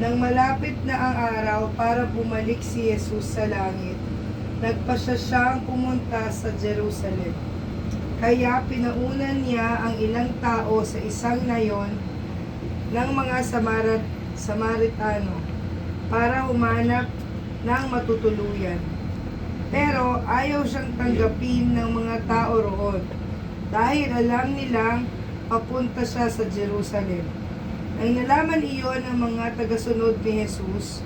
nang malapit na ang araw para bumalik si Jesus sa langit, nagpasya siyang pumunta sa Jerusalem. Kaya pinaunan niya ang ilang tao sa isang nayon ng mga Samaritano para humanap ng matutuluyan. Pero ayaw siyang tanggapin ng mga tao roon dahil alam nilang papunta siya sa Jerusalem. Nang nalaman iyon ng mga tagasunod ni Jesus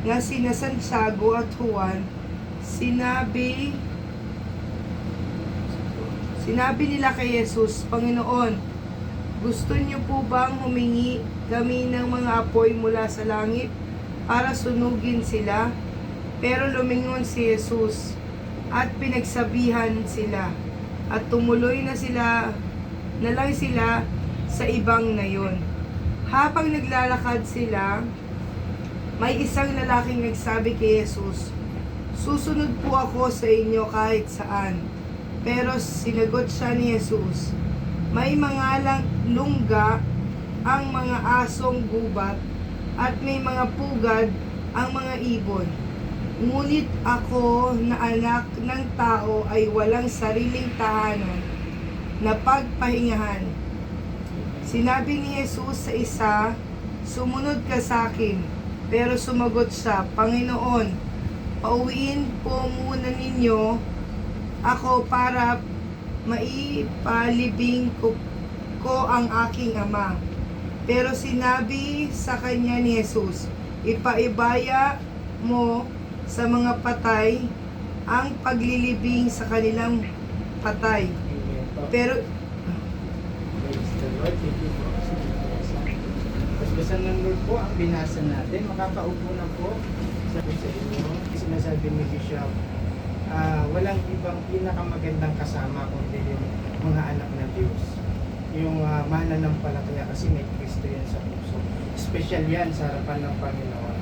na sina Santiago at Juan, sinabi nila kay Jesus, "Panginoon, gusto niyo po bang humingi kami ng mga apoy mula sa langit para sunugin sila?" Pero lumingon si Jesus at pinagsabihan sila at tumuloy na lang sila sa ibang nayon. Habang naglalakad sila, may isang lalaking nagsabi kay Jesus, "Susunod po ako sa inyo kahit saan." Pero sinagot siya ni Jesus, "May mga lungga ang mga asong gubat at may mga pugad ang mga ibon. Ngunit ako na anak ng tao ay walang sariling tahanan na pagpahingahan." Sinabi ni Jesus sa isa, "Sumunod ka sa akin." Pero sumagot siya, "Panginoon, pauwiin po muna ninyo ako para maipalibing ko ang aking ama." Pero sinabi sa kanya ni Jesus, "Ipaibaya mo sa mga patay ang paglilibing sa kanilang patay." Pero Lord, thank you po sa binasa. Basbasan ng Lord po ang binasa natin. Makakaupo na po sa inyo. Sinasabi ni Bishop, walang ibang pinakamagandang kasama kundi yung mga anak ng Diyos. Yung mananampalataya kasi may Kristo yan sa puso. Special yan sa harapan ng Panginoon.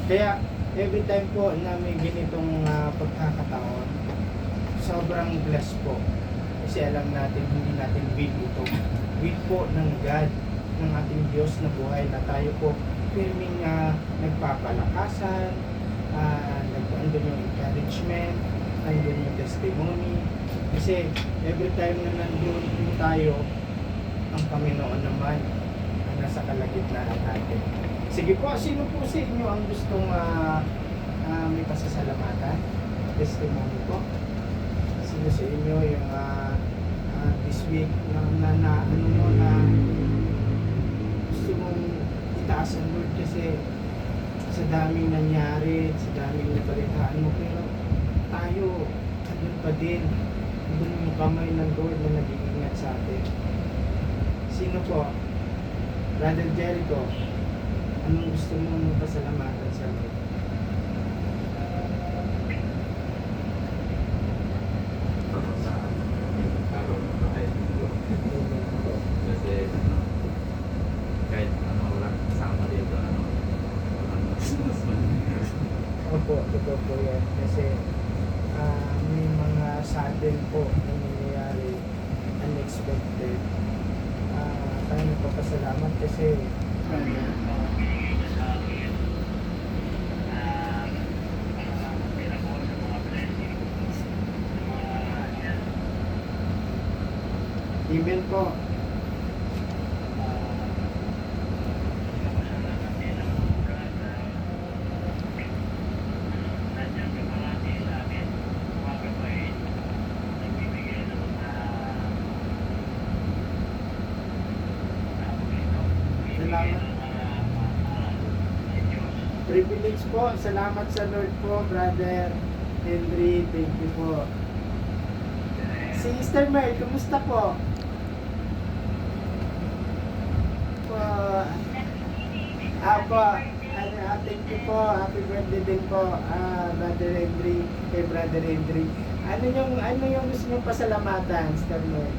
Kaya every time po na may ganitong pagkakataon, sobrang blessed po. Kasi alam natin, hindi natin will ito. Will po ng God, ng ating Diyos na buhay na tayo po firming nagpapalakasan, nandun yung encouragement, nandun yung testimony. Kasi every time na nandun tayo, ang Panginoon naman ang nasa kalagitnaan natin. Sige po, sino po sa inyo ang gustong may pasasalamatan? Testimony po. Sino sa inyo yung this week na gusto mong itaas ang Lord kasi sa daming nangyari, sa daming nabalitaan mo, pero tayo, andun pa din. Andun yung kamay ng Lord na nag-iingat sa atin. Sino po? Brother Jericho, anong gusto mong pasalamatan sa Lord? Opo, totoo po yan. Kasi may mga sudden po na nangyayari, unexpected. Tayo nagpapasalamat kasi even po privilege po. Salamat sa Lord po, Brother Henry. Thank you po. Si Sister Mel, kumusta po? Thank you po. Happy birthday din po, Brother Henry, kay Brother Henry. Ano yung gusto mong pasalamatan, Sister Mel?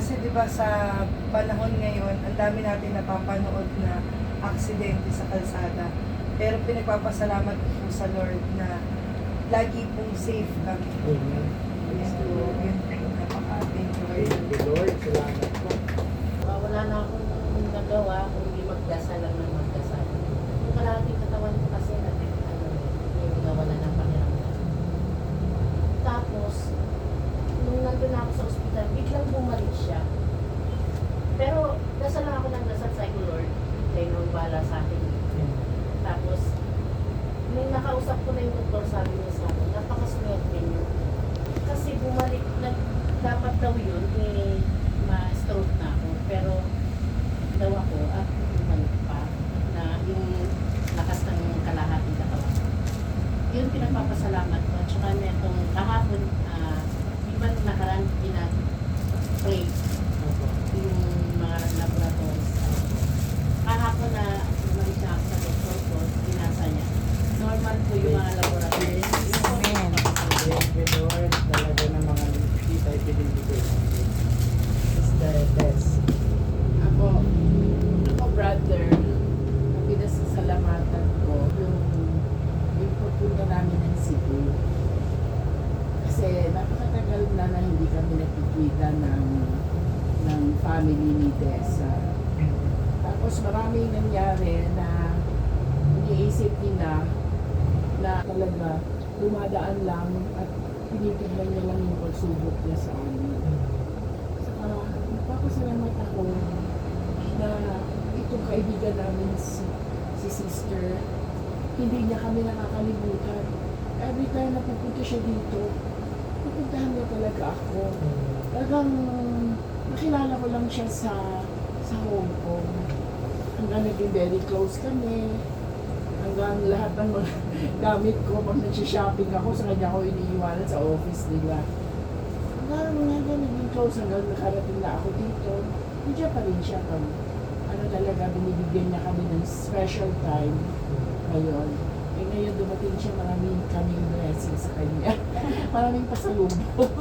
Kasi 'di ba sa panahon ngayon, ang dami natin napapanood na aksidente sa kalsada. Pero pinagpapasalamat ko po sa Lord na lagi pong safe kami. Amen. Yes, po, yun po, napaka-thank you. Thank you, Lord. Salamat po. Wala na akong nagawa kung hindi magdasal lang ng magdasal. Yung kalahating katawan ko kasi yung nawala ng pakiramdam. Tapos, nung nandun ako sa ospital, biglang bumalik siya. Pero, dasal lang ako ng dasal sa Lord. Kaya nung bala sa akin. Tapos, nung nakausap ko na yung doktor, sabi niya sa akin, napakaswerte niyo. Kasi bumalik, dapat daw yun, ma-stroke na ako. Pero, daw ako, at bumalik pa, na yung lakas ng kalahating katawan. Yun pinagpapasalamat ko. At saka netong kahapon, di ba nung nakaraan, pina-play yung mga laboratories. Kahapon na bumalik na ako sa doktor ko, binasa niya. Normal po yung mga laboratories. Amen. Thank you, Lord. Talaga ng mga hindi tayo pinibigay natin. It's the best. Ako, brother, ang pinasasalamatan ko yung pagpunta namin ng Cebu. Kasi napakatagal na hindi kami nakikita ng family ni Tessa. Tapos maraming nangyari na iniisip nila na talaga dumadaan lang at tinitignan niya lang yung pagsubok niya sa amin. Saka napapasalamat ako na itong kaibigan namin si sister, hindi niya kami nakakalimutan. Every time na pupunta siya dito, pupuntahan niya talaga ako. Talagang nakilala ko lang siya sa Hong Kong. Hanggang naging very close kami. Hanggang lahat ng mga gamit ko, pag nagsishopping ako, sa kanya ako iniiwanan sa office nila. Hanggang naging close, hanggang nakarating na ako dito. Nandiyan pa rin siya pag talaga binibigyan niya kami ng special time ngayon. Eh ngayon dumating siya, maraming kaming blessing sa kanya. Maraming pasalubong.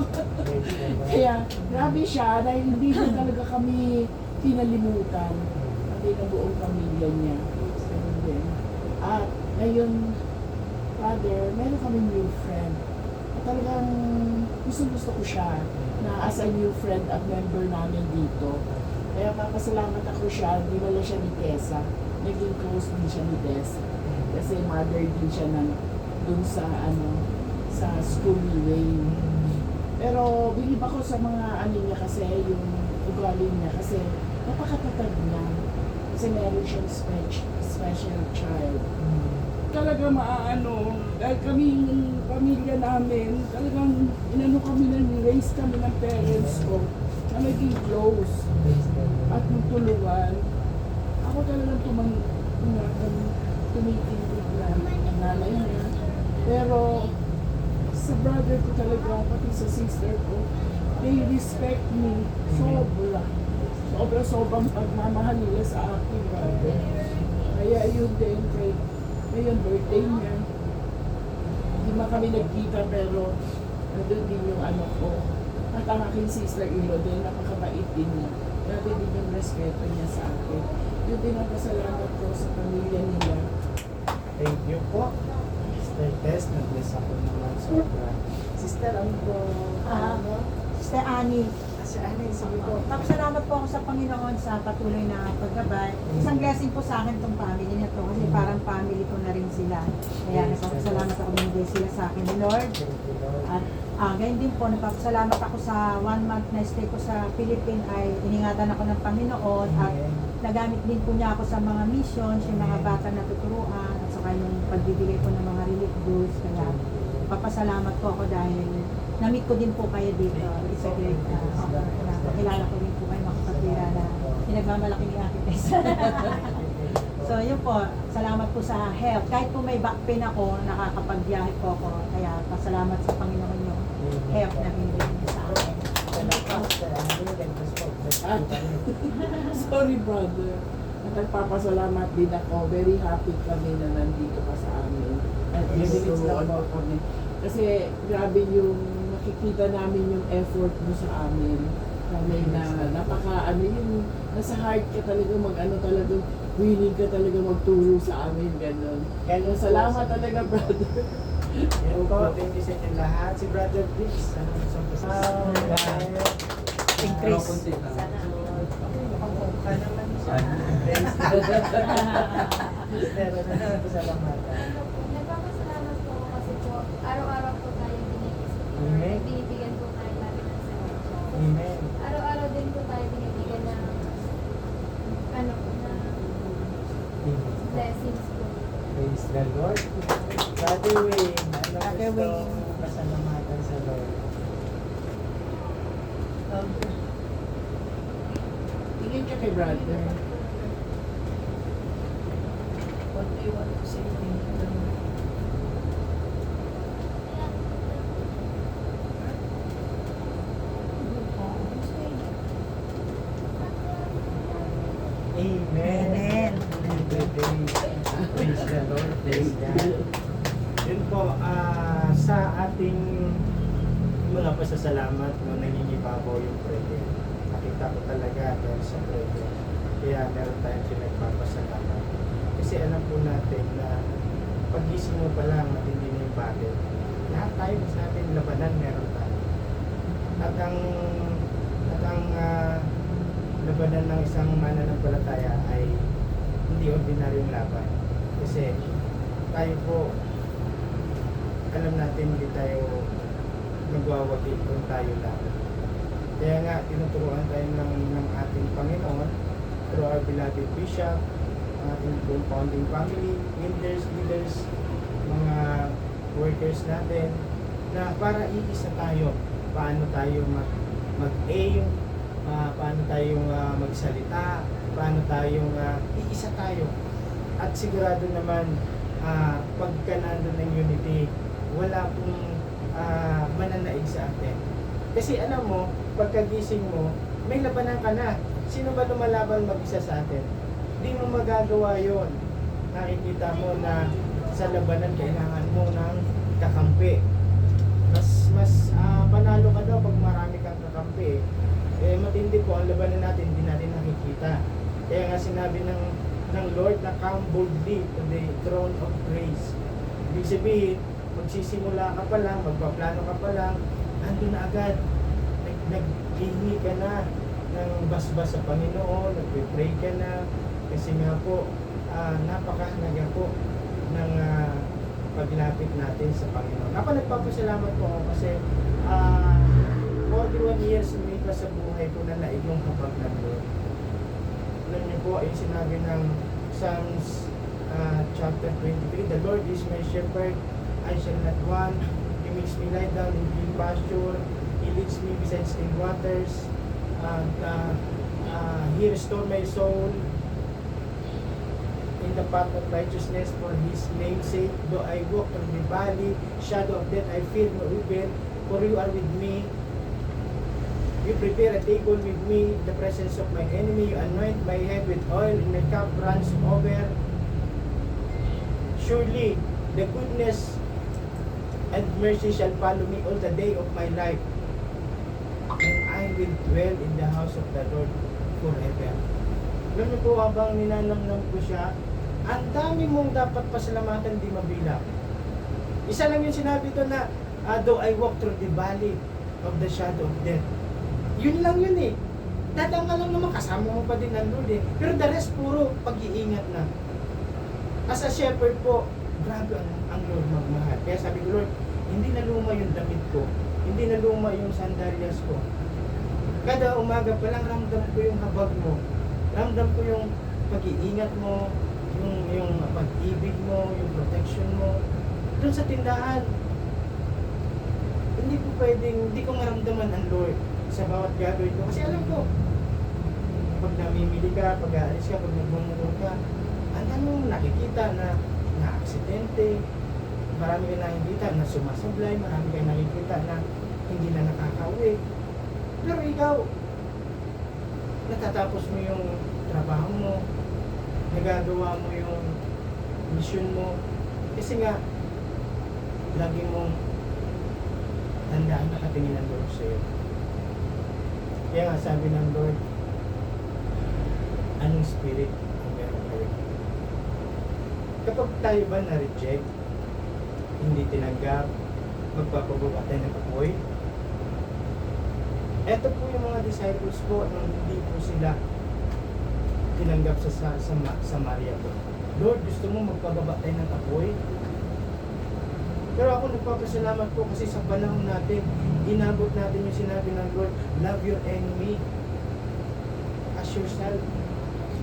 Kaya grabe siya dahil hindi na talaga kami pinalimutan. Pati na buong pamilya niya. Ganun din. At ngayon, Father, meron kami new friend. At talagang gusto ko siya na as a new friend at member namin dito. Kaya papasalamat ako siya, di wala siya ni Tessa. Naging close din siya ni Tessa. Kasi mother din siya dun sa school ni Wayne. Pero bilib ako sa mga niya kasi, yung ugali niya kasi napakatatag niya. Kasi meron siyang special child. Talaga dahil kaming pamilya namin, talagang kami raise kami ng parents ko na naging close at magtulungan. Ako talagang tumitingin na ang nanay niya. Pero sa brother ko talaga, pati sa sister ko, they respect me sobra. Sobrang pagmamahal nila sa akin, brother. Kaya yun din, ngayon birthday niya. Hindi man kami nagkita pero nandun din yung ko. At ang aking sister-in-law din, napakabait din niya. Grabe din yung respeto niya sa akin. Yun din ang pasalamat ko sa pamilya nila. Thank you po. Sister Tess, nag-bless ako naman sobra. Sister, ano po? Sister Annie, Sister Annie, sige po. magpapasalamat po ako sa Panginoon sa patuloy na paggabay. Isang blessing po sa akin itong family na to kasi parang family ko na rin sila. Kaya nagpapasalamat ako binigay sila sa akin ni Lord. Thank you, Lord. At ganyan din po, nagpapasalamat ako sa 1 month na stay ko sa Philippines ay iningatan ako ng Panginoon at nagamit din po niya ako sa mga missions, yung mga bata na tuturuan at saka yung pagbibigay ko ng mga relief goods. Kaya papasalamat po ako dahil na-meet ko din po kayo dito. It's a great honor. Kilala ko din po kayo makapatira na pinagmamalaki ni Ate Tessa. So yun po, salamat po sa health. Kahit po may back pain ako, nakakapagbiyahe po ako. Kaya pasalamat sa Panginoon yung health na binigay niyo sa akin. Sorry, brother. At nagpapasalamat din ako. Very happy kami na nandito ka sa amin. At kami. Kasi grabe yung nakikita namin yung effort mo sa amin. Kami na napaka yung nasa heart ka talaga talaga willing ka talaga magturo sa amin ganun. Kaya salamat talaga brother. Yan po, thank you sa inyo lahat. Si Brother Briggs, ano sa Increase. Sana all. Ka naman siya. Pero salamatan. Nagpapasalamat po ako kasi po araw-araw po tayo Amen. binibigyan po tayo lagi ng salamat. Amen. Araw-araw din po tayo binibigyan ng ano po na blessings po. Praise the Lord. Brother Wayne, ano Brother gusto Wayne. pasalamatan sa Lord? Tingin ka kay brother. What do you want to say? Amen. Amen. Praise the Lord. Praise God. Yun po, sa ating mga pasasalamat no, nangingibabaw yung prayer. Nakita ko talaga dahil sa prayer. Kaya meron tayong pinagpapasalamat. Kasi alam po natin na pag-gising mo pa lang at hindi na yung bagay. Lahat tayo sa ating labanan meron tayo. At ang labanan ng isang mananampalataya ay hindi ordinaryong laban. Kasi tayo po, alam natin hindi tayo nagwawagi kung tayo lang. Kaya nga, tinuturuan tayo ng ating Panginoon through our beloved Bishop, ang ating buong founding family, leaders, mga workers natin, na para iisa tayo, paano tayo mag-aim, paano tayong magsalita, paano tayong iisa tayo. At sigurado naman, pagka nandun ng unity, wala pong mananaig sa atin. Kasi alam mo, pagkagising mo, may labanan ka na. Sino ba lumalaban mag-isa sa atin? Di mo magagawa yon. Nakikita mo na sa labanan kailangan mo ng kakampi. Mas panalo ka daw pag marami kang kakampi. Matindi po ang labanan natin, hindi natin nakikita. Kaya nga sinabi ng Lord na come boldly to the throne of grace. Ibig sabihin, magsisimula ka pa lang, magpaplano ka pa lang, andun na agad. Naghihingi ka na ng basbas sa Panginoon, nagpipray ka na. Kasi nga po, napakahalaga po ng paglapit natin sa Panginoon. Ako nagpapasalamat po ako kasi 41 years umipa sa buhay ko na naigong habag ng Lord. Alam niyo po, ay sinabi ng Psalms chapter 23, the Lord is my shepherd, I shall not want. He makes me lie down in green pasture. He leads me beside still waters. He restores my soul in the path of righteousness for His name's sake. Though I walk through the valley, shadow of death, I fear no evil, for You are with me. You prepare a table with me in the presence of my enemy. You anoint my head with oil, and my cup runs over. Surely, the goodness and mercy shall follow me all the day of my life, and I will dwell in the house of the Lord forever. Alam niyo po, habang ninanamnam ko siya, ang dami mong dapat pasalamatan, di mabilang. Isa lang yung sinabi doon na, though I walk through the valley of the shadow of death. Yun lang yun eh. Dadama lang naman, kasama mo pa din ang Lord eh. Pero the rest, puro pag-iingat na. As a shepherd po, grabe ang Lord magmahal. Kaya sabi ko, Lord, hindi na luma yung damit ko. Hindi na luma yung sandalyas ko. Kada umaga pa lang, ramdam ko yung habag mo. Ramdam ko yung pag-iingat mo, yung pag-ibig mo, yung protection mo. Doon sa tindahan, hindi ko pwedeng, hindi ko maramdaman ang Lord sa bawat gagawin ko. Kasi alam ko, pag namimili ka, pag aalis ka, pag nagmumulong ka, ang dami mo nakikita na aksidente, marami kayo nakikita na sumasablay, marami kayo nakikita na hindi na nakakauwi. Pero ikaw, natatapos mo yung trabaho mo, nagagawa mo yung mission mo, kasi nga, lagi mong tandaan nakatingin ang Lord sa'yo. Kaya Kaya nga sabi ng Lord, anong spirit ang meron kayo? Kapag tayo ba na-reject, hindi tinanggap, magpapababa tayo ng apoy, eto po yung mga disciples po nung hindi po sila tinanggap sa Maria po. Lord, gusto mo magpababa tayo ng apoy? Pero ako nagpapasalamat po kasi sa panahon natin, inabot natin yung sinabi ng Lord, love your enemy as yourself.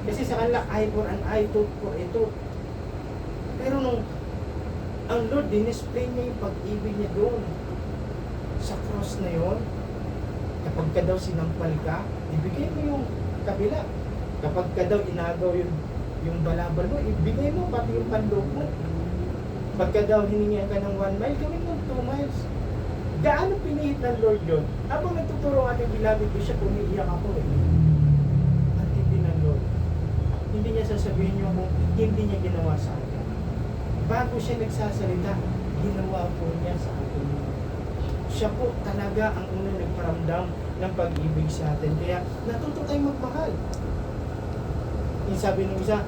Kasi sa kanila, eye for an eye, tooth for a tooth. Pero nung ang Lord, dinisplay niya yung pag-ibig niya doon. Sa cross na yon, kapag ka daw sinampal ka, ibigay mo yung kabila. Kapag ka daw inagaw yung balabal mo, ibigay mo pati yung panloob mo. Pagka daw hiningihan ka ng 1 mile, gawin mo 2 miles. Gaano pinihit ng Lord yun? Habang nagtuturo ang ating beloved bishop, umiiyak ako eh. Ang tindi ng Lord. Hindi niya sasabihin niyo kung hindi niya ginawa sa atin. Bago siya nagsasalita, ginawa po niya sa atin. Siya po talaga ang unang nagparamdam ng pag-ibig sa atin. Kaya natuto tayong magmahal. Yung sabi ng isa,